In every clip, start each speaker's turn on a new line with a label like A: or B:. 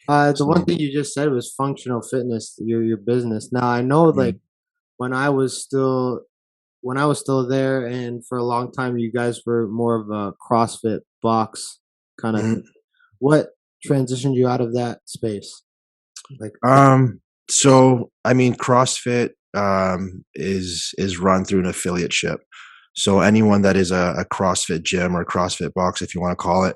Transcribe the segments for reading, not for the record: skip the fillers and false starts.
A: The one
B: So,
A: thing you just said was functional fitness, your business. Now I know like
B: mhm,
A: when I was still when I was still there and for a long time you guys were more of a CrossFit box kind of thing.
B: mhm.
A: What transitioned you out of that space? Like
B: So I mean, CrossFit is run through an affiliateship. So anyone that is a CrossFit gym or CrossFit box, if you want to call it,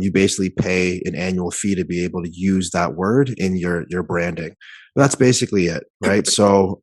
B: you basically pay an annual fee to be able to use that word in your branding. That's basically it, right? So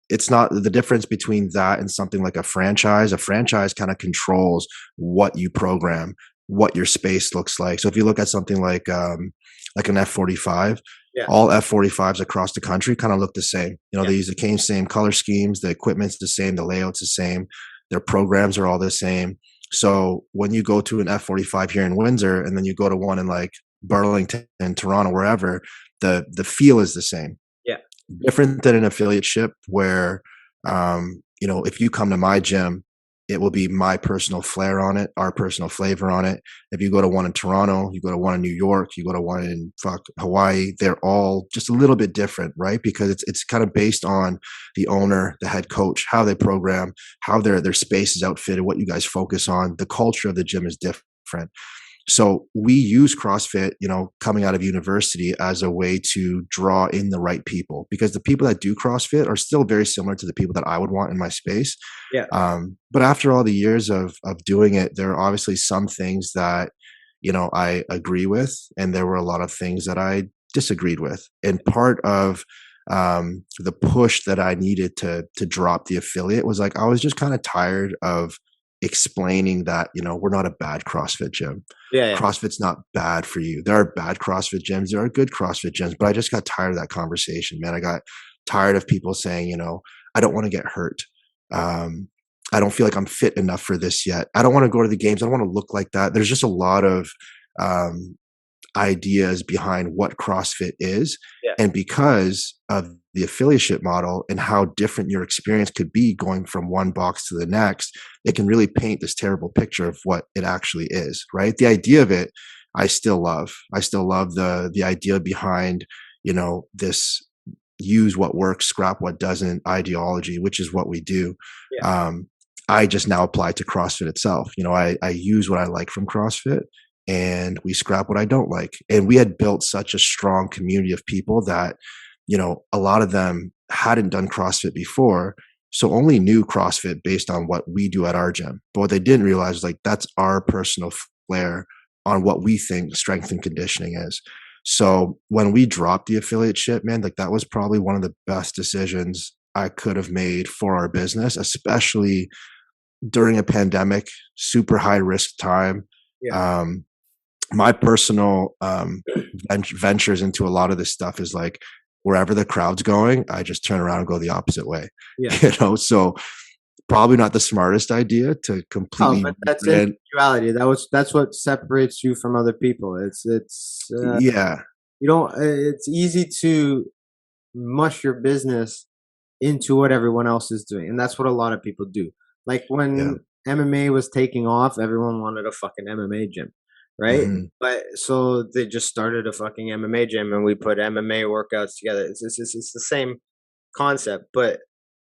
B: it's not the difference between that and something like a franchise. A franchise kind of controls what you program, what your space looks like. So if you look at something like an F-45,
A: yeah,
B: all F-45s across the country kind of look the same. You know,
A: yeah,
B: they use the same color schemes, the equipment's the same, the layout's the same, their programs are all the same. So when you go to an F-45 here in Windsor and then you go to one in like Burlington, Toronto, wherever, the feel is the same.
A: yeah,
B: Different than an affiliateship where, if you come to my gym, it will be my personal flair on it, our personal flavor on it. If you go to one in Toronto, you go to one in New York, you go to one in Hawaii, they're all just a little bit different, right? Because it's kind of based on the owner, the head coach, how they program, how their space is outfitted, what you guys focus on. The culture of the gym is different. So we use CrossFit, coming out of university as a way to draw in the right people because the people that do CrossFit are still very similar to the people that I would want in my space.
A: yeah,
B: But after all the years of doing it, there are obviously some things that, I agree with, and there were a lot of things that I disagreed with. And part of the push that I needed to drop the affiliate was like I was just kind of tired of explaining that we're not a bad CrossFit gym.
A: yeah, yeah.
B: CrossFit's not bad for you. There are bad CrossFit gyms. There are good CrossFit gyms, but I just got tired of that conversation, man. I got tired of people saying, I don't want to get hurt. Um, I don't feel like I'm fit enough for this yet. I don't want to go to the games. I don't want to look like that. There's just a lot of um, ideas behind what CrossFit is.
A: Yeah.
B: And because of the affiliate model and how different your experience could be going from one box to the next, it can really paint this terrible picture of what it actually is, right? The idea of it, I still love. I still love the idea behind, this use what works, scrap what doesn't ideology, which is what we do.
A: Yeah.
B: Um, I just now apply to CrossFit itself. I use what I like from CrossFit and we scrap what I don't like. And we had built such a strong community of people that, a lot of them hadn't done CrossFit before. So only knew CrossFit based on what we do at our gym. But what they didn't realize is like that's our personal flair on what we think strength and conditioning is. So when we dropped the affiliate ship, man, like that was probably one of the best decisions I could have made for our business, especially during a pandemic, super high risk time.
A: Yeah.
B: Um, my personal ventures into a lot of this stuff is like wherever the crowd's going, I just turn around and go the opposite way.
A: Yeah.
B: So probably not the smartest idea to
A: Oh,
B: completely
A: but that's
B: rebrand.
A: individuality. That's what separates you from other people. It's
B: Yeah,
A: you don't. It's easy to mush your business into what everyone else is doing, and that's what a lot of people do. Like
B: yeah,
A: when MMA was taking off, everyone wanted a fucking MMA gym, right?
B: hmm
A: But so they just started a fucking MMA gym, and we put MMA workouts together. It's the same concept, but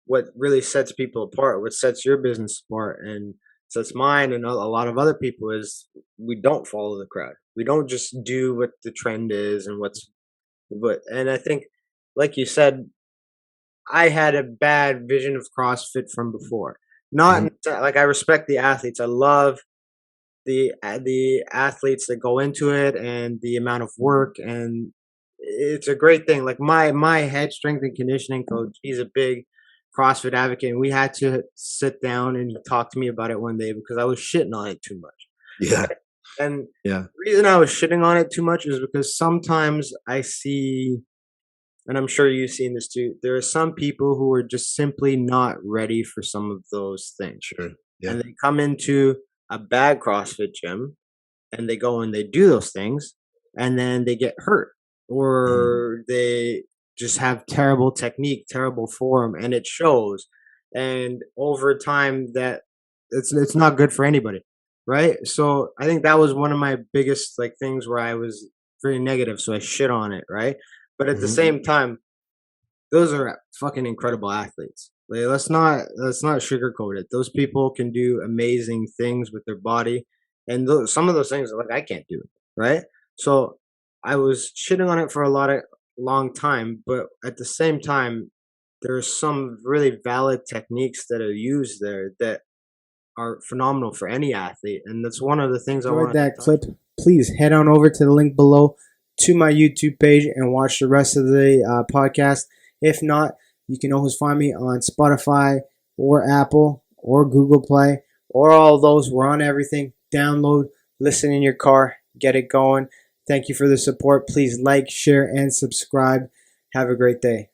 A: what really sets people apart, what sets your business apart and sets mine and a lot of other people is we don't follow the crowd. We don't just do what the trend is and and I think like you said, I had a bad vision of CrossFit from before. Not
B: hmm
A: like I respect the athletes. I love the athletes that go into it and the amount of work and it's a great thing. Like my head strength and conditioning coach, he's a big CrossFit advocate, and we had to sit down and he talked to me about it one day because I was shitting on it too much.
B: yeah,
A: And
B: yeah,
A: the reason I was shitting on it too much is because sometimes I see, and I'm sure you've seen this too, there are some people who are just simply not ready for some of those things.
B: sure, yeah,
A: And they come into a bad CrossFit gym and they go and they do those things and then they get hurt
B: hmm
A: or they just have terrible technique, terrible form, and it shows. And over time, that it's not good for anybody, right? So I think that was one of my biggest like things where I was very negative, so I shit on it, right? But at the
B: Mhm.
A: same time, those are fucking incredible athletes. Like, let's not sugarcoat it. Those people can do amazing things with their body, and some of those things like I can't do, right? So I was shitting on it for a long time, but at the same time, there's some really valid techniques that are used there that are phenomenal for any athlete, and that's one of the things I
C: Enjoyed
A: wanted to
C: that
A: touch
C: clip,
A: on.
C: please head on over to the link below to my YouTube page and watch the rest of the podcast. If not, you can always find me on Spotify or Apple or Google Play or all those. We're on everything. Download, listen in your car, get it going. Thank you for the support. Please like, share, and subscribe. Have a great day.